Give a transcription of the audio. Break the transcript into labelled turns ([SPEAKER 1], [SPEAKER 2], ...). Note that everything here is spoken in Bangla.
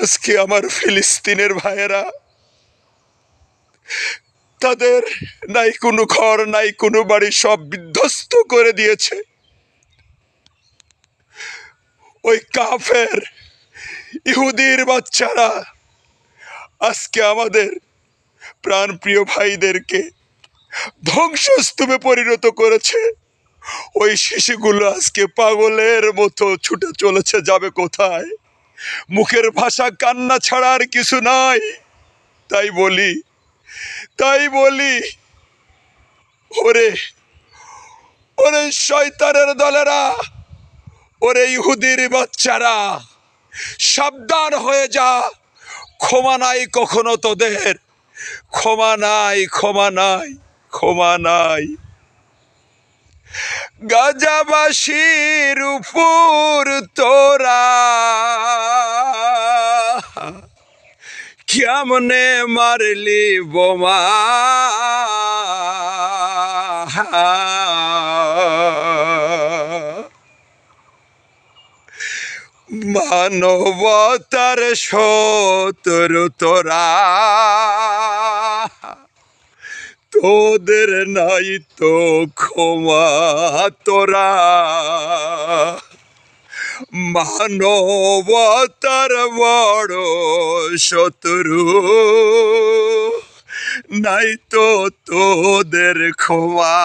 [SPEAKER 1] আজকে আমার ফিলিস্তিনের ভাইয়েরা, তাদের নাই কোনো ঘর নাই কোনো বাড়ি, সব বিধ্বস্ত করে দিয়েছে ওই কাফের ইহুদির বাচ্চারা। আজকে আমাদের প্রাণপ্রিয় ভাইদেরকে ধ্বংসস্তূপে পরিণত করেছে। ওই শিশুগুলো আজকে পাগলের মতো ছুটে চলেছে, যাবে কোথায়? মুখের ভাষা কান্না ছাড়া আর কিছু নাই। তাই বলি ওরে ওরে শয়তানের দলেরা, ওরে ইহুদির বাচ্চারা, সাবধান হয়ে যা। ক্ষমা নাই কখনো তোদের, ক্ষমা নাই, ক্ষমা নাই, ক্ষমা নাই। গাজাবাসীর উপর তোরা কেমনে মারলি বোমা, মানবতার শত্রু তোরা, তোদের নাই তো ক্ষমা তোরা। মানবতার বড় শত্রু, নাই তো তোদের ক্ষমা।